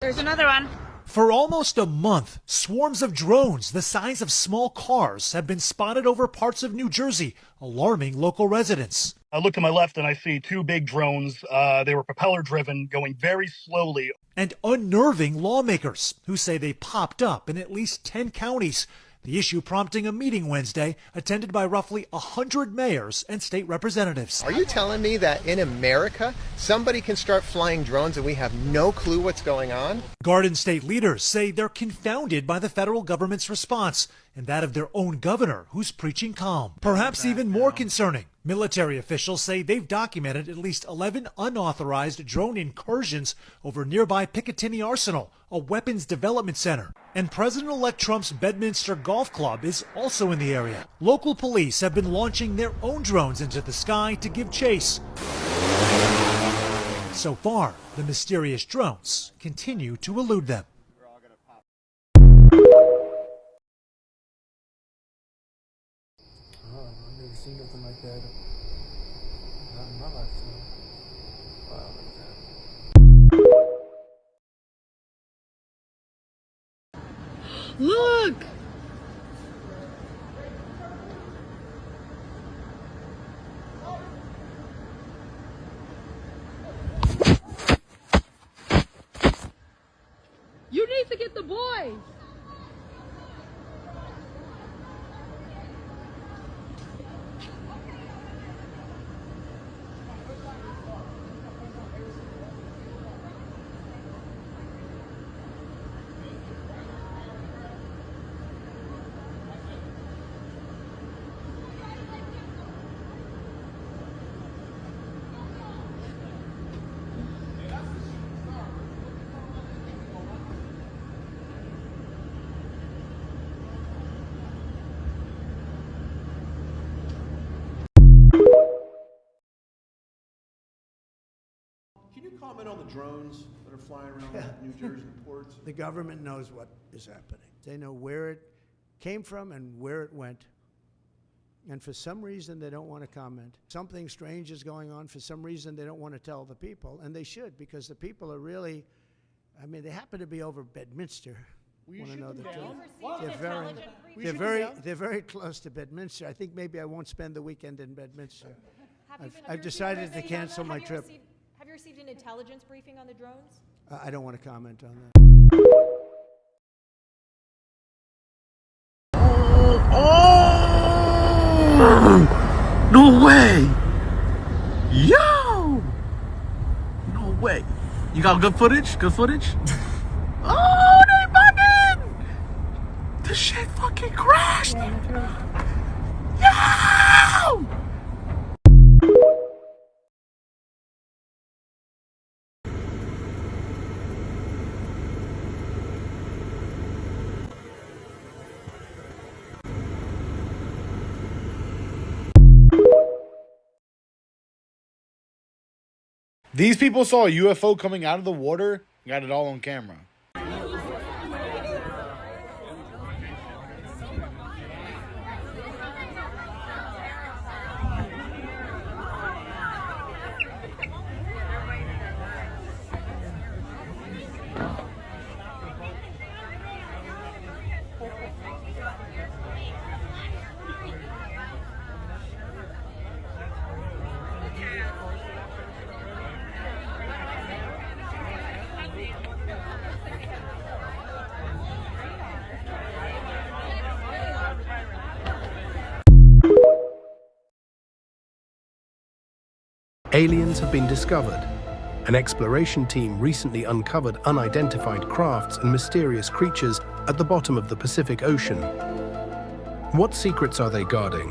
There's another one. For almost a month, swarms of drones the size of small cars have been spotted over parts of New Jersey, alarming local residents. I look to my left and I see two big drones. They were propeller driven, going very slowly. And unnerving lawmakers who say they popped up in at least 10 counties. The issue prompting a meeting Wednesday attended by roughly 100 mayors and state representatives. Are you telling me that in America, somebody can start flying drones and we have no clue what's going on? Garden state leaders say they're confounded by the federal government's response and that of their own governor, who's preaching calm. Perhaps even more concerning, military officials say they've documented at least 11 unauthorized drone incursions over nearby Picatinny Arsenal, a weapons development center. And President-elect Trump's Bedminster Golf Club is also in the area. Local police have been launching their own drones into the sky to give chase. So far, the mysterious drones continue to elude them. I've never seen nothing like that. Not in my lifetime. Wow, look at that. Look! You need to get the boys! Can you comment on the drones that are flying around New Jersey ports? The government knows what is happening. They know where it came from and where it went. And for some reason, they don't want to comment. Something strange is going on. For some reason, they don't want to tell the people. And they should, because the people are really, I mean, they happen to be over Bedminster. Want to know the truth? They're very close to Bedminster. I think maybe I won't spend the weekend in Bedminster. I've decided to cancel my trip. Have you received an intelligence briefing on the drones? I don't want to comment on that. No way! Yo! No way. You got good footage? Good footage? Oh, they bugging! The shit fucking crashed! Yo! These people saw a UFO coming out of the water, got it all on camera. Aliens have been discovered. An exploration team recently uncovered unidentified crafts and mysterious creatures at the bottom of the Pacific Ocean. What secrets are they guarding?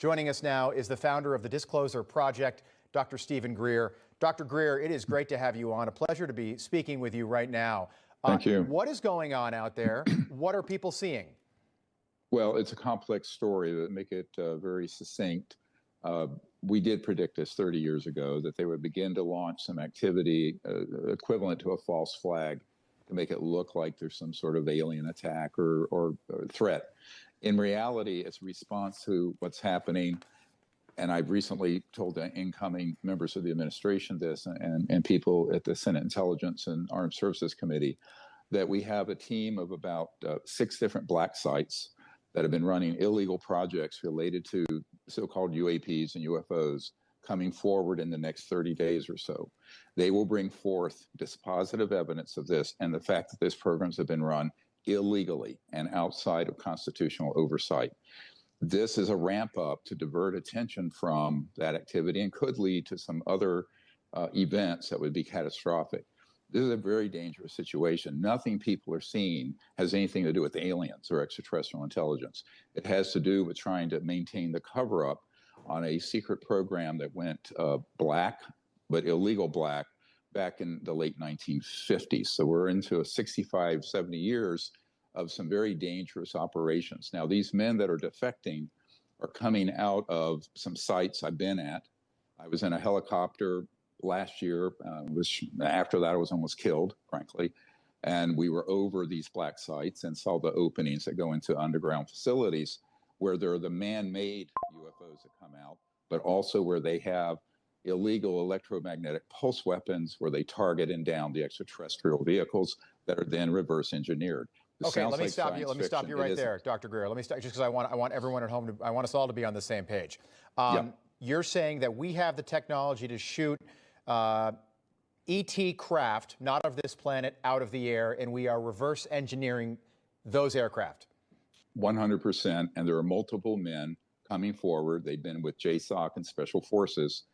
Joining us now is the founder of the Disclosure Project, Dr. Stephen Greer. Dr. Greer, it is great to have you on. A pleasure to be speaking with you right now. Thank you. What is going on out there? What are people seeing? Well, it's a complex story that make it very succinct. We did predict this 30 years ago, that they would begin to launch some activity equivalent to a false flag to make it look like there's some sort of alien attack or threat. In reality, it's a response to what's happening and I've recently told the incoming members of the administration this and people at the Senate Intelligence and Armed Services Committee that we have a team of about 6 different black sites that have been running illegal projects related to so-called UAPs and UFOs coming forward in the next 30 days or so. They will bring forth dispositive evidence of this and the fact that these programs have been run illegally and outside of constitutional oversight. This is a ramp up to divert attention from that activity and could lead to some other events that would be catastrophic. This is a very dangerous situation. Nothing people are seeing has anything to do with aliens or extraterrestrial intelligence. It has to do with trying to maintain the cover-up on a secret program that went black, but illegal black, back in the late 1950s. So we're into 65, 70 years of some very dangerous operations. Now, these men that are defecting are coming out of some sites I've been at. I was in a helicopter last year, after that I was almost killed, frankly. And we were over these black sites and saw the openings that go into underground facilities where there are the man-made UFOs that come out, but also where they have illegal electromagnetic pulse weapons where they target and down the extraterrestrial vehicles that are then reverse engineered. Okay, let me stop you. Let me stop you right there, Dr. Greer. Let me start just because I want everyone at home I want us all to be on the same page. You're saying that we have the technology to shoot ET craft, not of this planet, out of the air, and we are reverse engineering those aircraft. 100%, and there are multiple men coming forward. They've been with JSOC and Special Forces,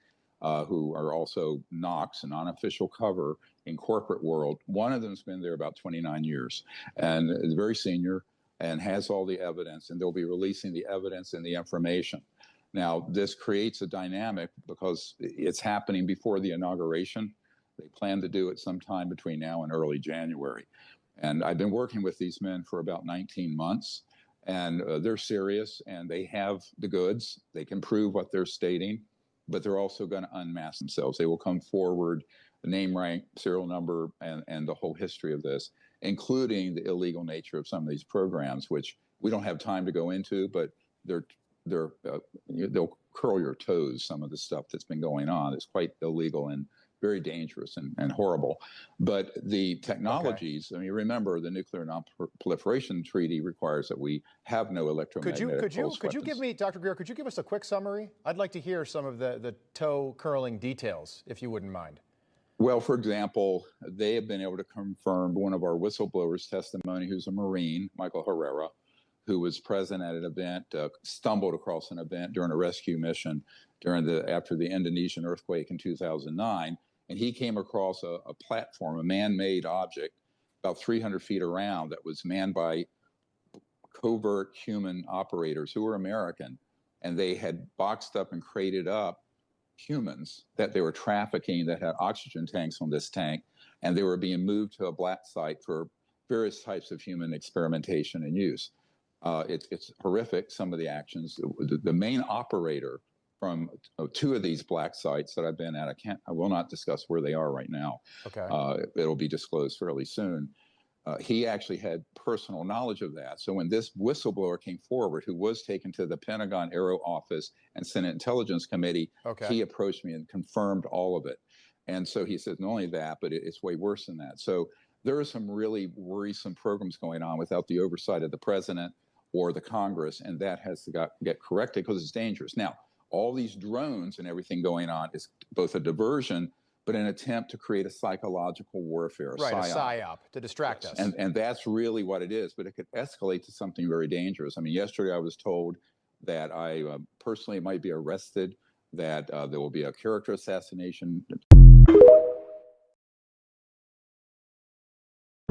who are also NOx, an unofficial cover in corporate world. One of them's been there about 29 years and is very senior and has all the evidence, and they'll be releasing the evidence and the information. Now, this creates a dynamic because it's happening before the inauguration. They plan to do it sometime between now and early January. And I've been working with these men for about 19 months. And they're serious and they have the goods. They can prove what they're stating, but they're also going to unmask themselves. They will come forward, the name, rank, serial number, and the whole history of this, including the illegal nature of some of these programs, which we don't have time to go into, but they'll curl your toes. Some of the stuff that's been going on is quite illegal and very dangerous and horrible. But the technologies, I mean, remember the Nuclear Non-Proliferation Treaty requires that we have no electromagnetic pulse weapons. Could you give me, Dr. Greer, could you give us a quick summary? I'd like to hear some of the toe-curling details, if you wouldn't mind. Well, for example, they have been able to confirm one of our whistleblowers' testimony, who's a Marine, Michael Herrera, who was present at an event, stumbled across an event during a rescue mission after the Indonesian earthquake in 2009. And he came across a platform, a man-made object, about 300 feet around that was manned by covert human operators who were American. And they had boxed up and crated up humans that they were trafficking that had oxygen tanks on this tank. And they were being moved to a black site for various types of human experimentation and use. It's horrific, some of the actions. The main operator from 2 of these black sites that I've been at, I will not discuss where they are right now. Okay. It'll be disclosed fairly soon. He actually had personal knowledge of that. So when this whistleblower came forward, who was taken to the Pentagon Aero Office and Senate Intelligence Committee, he approached me and confirmed all of it. And so he said, not only that, but it's way worse than that. So there are some really worrisome programs going on without the oversight of the president or the Congress, and that has to get corrected because it's dangerous. Now, all these drones and everything going on is both a diversion, but an attempt to create a psychological warfare, a psyop to distract us. And that's really what it is, but it could escalate to something very dangerous. I mean, yesterday I was told that I personally might be arrested, that there will be a character assassination.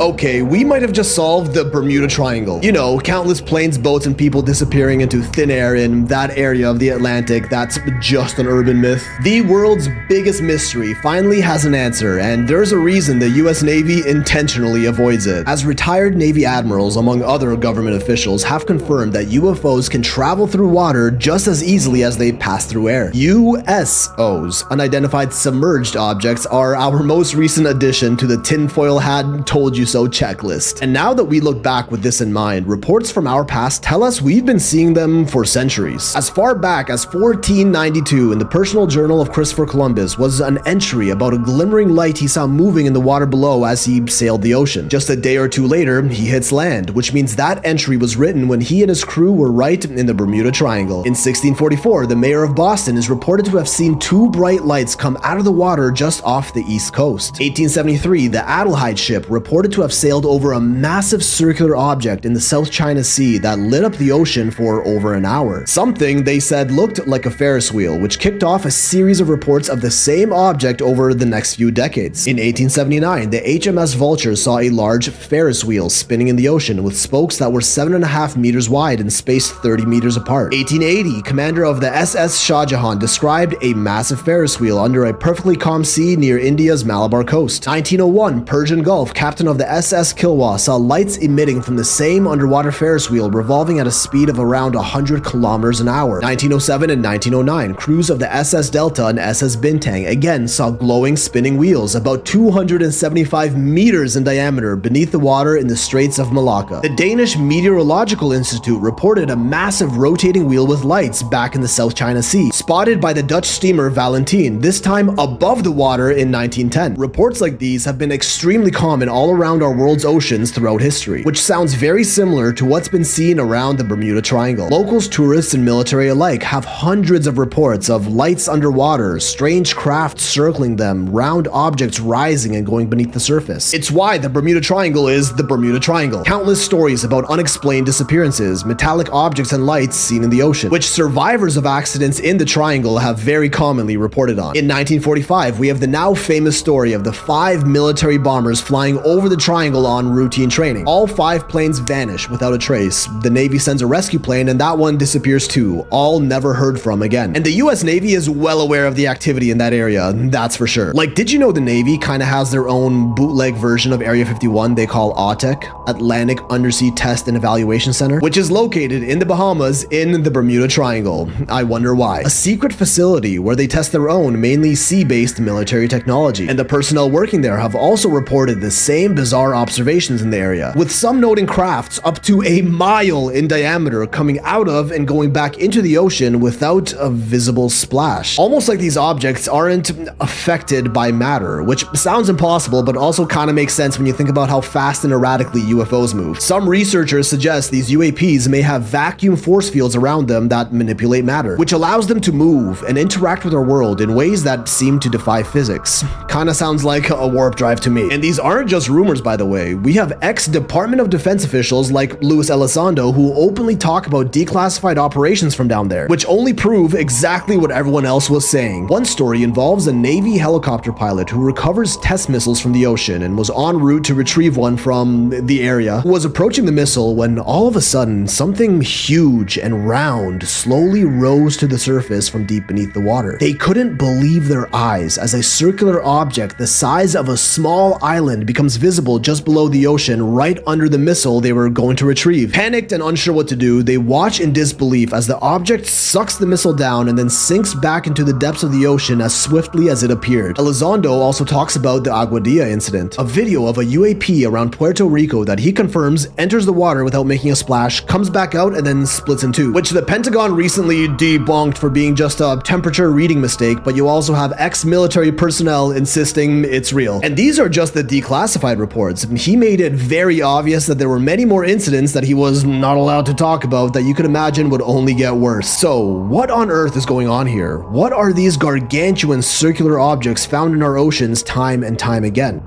Okay, we might have just solved the Bermuda Triangle. You know, countless planes, boats, and people disappearing into thin air in that area of the Atlantic that's just an urban myth. The world's biggest mystery finally has an answer, and there's a reason the US Navy intentionally avoids it. As retired Navy admirals, among other government officials, have confirmed that UFOs can travel through water just as easily as they pass through air. USOs, unidentified submerged objects, are our most recent addition to the tinfoil hat told you so checklist. And now that we look back with this in mind, reports from our past tell us we've been seeing them for centuries. As far back as 1492, in the personal journal of Christopher Columbus was an entry about a glimmering light he saw moving in the water below as he sailed the ocean. Just a day or two later, he hits land, which means that entry was written when he and his crew were right in the Bermuda Triangle. In 1644, the mayor of Boston is reported to have seen two bright lights come out of the water just off the east coast. 1873, the Adelheid ship reported to have sailed over a massive circular object in the South China Sea that lit up the ocean for over an hour. Something they said looked like a Ferris wheel, which kicked off a series of reports of the same object over the next few decades. In 1879, the HMS Vulture saw a large Ferris wheel spinning in the ocean with spokes that were 7.5 meters wide and spaced 30 meters apart. 1880, commander of the SS Shah Jahan described a massive Ferris wheel under a perfectly calm sea near India's Malabar coast. 1901, Persian Gulf, captain of the SS Kilwa saw lights emitting from the same underwater Ferris wheel revolving at a speed of around 100 kilometers an hour. 1907 and 1909, crews of the SS Delta and SS Bintang again saw glowing spinning wheels about 275 meters in diameter beneath the water in the Straits of Malacca. The Danish Meteorological Institute reported a massive rotating wheel with lights back in the South China Sea, spotted by the Dutch steamer Valentine, this time above the water in 1910. Reports like these have been extremely common all around our world's oceans throughout history, which sounds very similar to what's been seen around the Bermuda Triangle. Locals, tourists, and military alike have hundreds of reports of lights underwater, strange craft circling them, round objects rising and going beneath the surface. It's why the Bermuda Triangle is the Bermuda Triangle. Countless stories about unexplained disappearances, metallic objects, and lights seen in the ocean, which survivors of accidents in the triangle have very commonly reported on. In 1945, we have the now famous story of the 5 military bombers flying over the triangle on routine training. All 5 planes vanish without a trace. The Navy sends a rescue plane and that one disappears too, all never heard from again. And the US Navy is well aware of the activity in that area, that's for sure. Like, did you know the Navy kinda has their own bootleg version of Area 51 they call AUTEC, Atlantic Undersea Test and Evaluation Center, which is located in the Bahamas in the Bermuda Triangle. I wonder why. A secret facility where they test their own, mainly sea-based military technology. And the personnel working there have also reported the same bizarre observations in the area, with some noting crafts up to a mile in diameter coming out of and going back into the ocean without a visible splash. Almost like these objects aren't affected by matter, which sounds impossible, but also kind of makes sense when you think about how fast and erratically UFOs move. Some researchers suggest these UAPs may have vacuum force fields around them that manipulate matter, which allows them to move and interact with our world in ways that seem to defy physics. Kinda sounds like a warp drive to me. And these aren't just rumors, by the way. We have ex-Department of Defense officials like Luis Elizondo who openly talk about declassified operations from down there, which only prove exactly what everyone else was saying. One story involves a Navy helicopter pilot who recovers test missiles from the ocean and was en route to retrieve one from the area, who was approaching the missile when all of a sudden something huge and round slowly rose to the surface from deep beneath the water. They couldn't believe their eyes as a circular object the size of a small island becomes visible just below the ocean right under the missile they were going to retrieve. Panicked and unsure what to do, they watch in disbelief as the object sucks the missile down and then sinks back into the depths of the ocean as swiftly as it appeared. Elizondo also talks about the Aguadilla incident, a video of a UAP around Puerto Rico that he confirms enters the water without making a splash, comes back out, and then splits in two, which the Pentagon recently debunked for being just a temperature reading mistake, but you also have ex-military personnel insisting it's real. And these are just the declassified reports. He made it very obvious that there were many more incidents that he was not allowed to talk about that you could imagine would only get worse. So, what on earth is going on here? What are these gargantuan circular objects found in our oceans time and time again?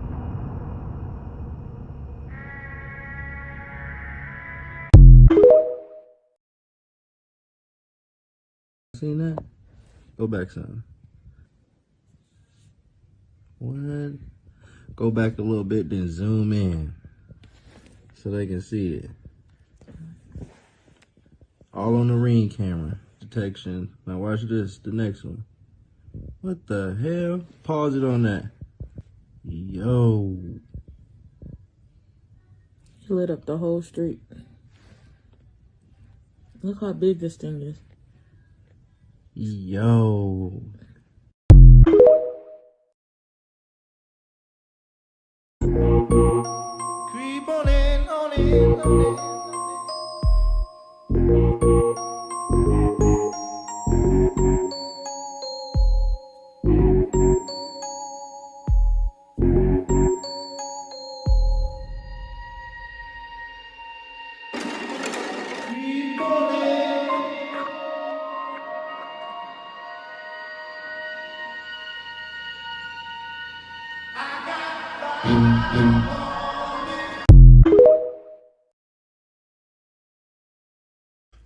Seen that? Go back some. What? Go back a little bit, then zoom in so they can see it. All on the Ring camera detection. Now watch this, the next one. What the hell? Pause it on that. Yo. He lit up the whole street. Look how big this thing is. Yo.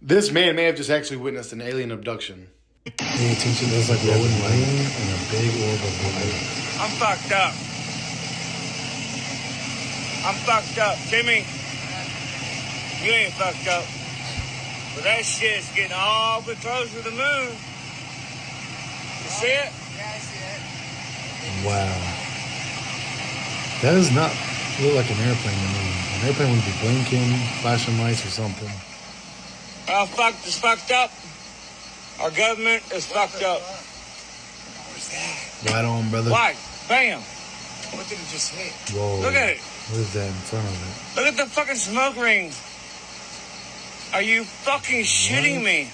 This man may have just actually witnessed an alien abduction. Pay attention, there's like glowing light and a big orb of light. I'm fucked up. I'm fucked up. Timmy, you ain't fucked up. But that shit's getting all but close to the moon. You see it? Yeah, I see it. Wow. That does not look like an airplane to me. An airplane would be blinking, flashing lights or something. Our fucked is fucked up. Our government is fucked up. Right on, brother. Why? Bam. What did it just hit? Whoa. Look at it. What is that in front of it? Look at the fucking smoke rings. Are you fucking shitting me?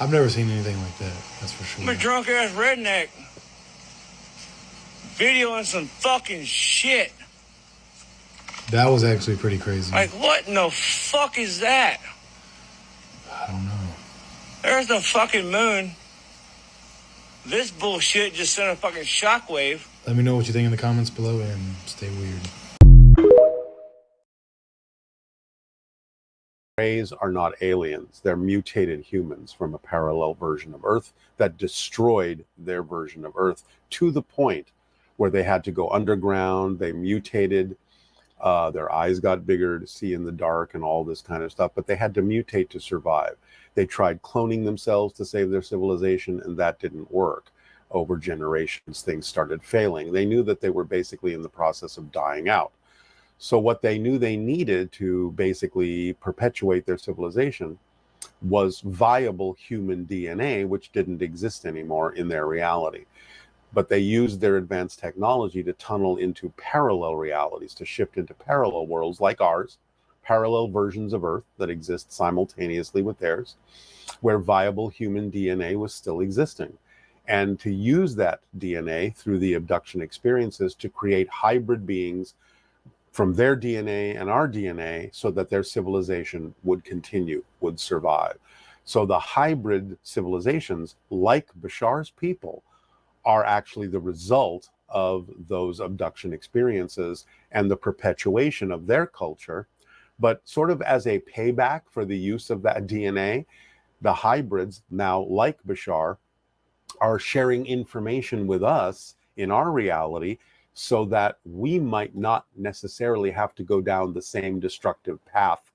I've never seen anything like that, that's for sure. I'm a drunk ass redneck. Videoing some fucking shit. That was actually pretty crazy. Like, what in the fuck is that? I don't know. There's the fucking moon. This bullshit just sent a fucking shockwave. Let me know what you think in the comments below and stay weird. Rays are not aliens. They're mutated humans from a parallel version of Earth that destroyed their version of Earth to the point where they had to go underground. They mutated. Their eyes got bigger to see in the dark and all this kind of stuff, but they had to mutate to survive. They tried cloning themselves to save their civilization, and that didn't work. Over generations, things started failing. They knew that they were basically in the process of dying out. So what they knew they needed to basically perpetuate their civilization was viable human DNA, which didn't exist anymore in their reality. But they used their advanced technology to tunnel into parallel realities, to shift into parallel worlds like ours, parallel versions of Earth that exist simultaneously with theirs, where viable human DNA was still existing. And to use that DNA through the abduction experiences to create hybrid beings from their DNA and our DNA so that their civilization would continue, would survive. So the hybrid civilizations, like Bashar's people, are actually the result of those abduction experiences and the perpetuation of their culture. But sort of as a payback for the use of that DNA, the hybrids, now like Bashar, are sharing information with us in our reality so that we might not necessarily have to go down the same destructive path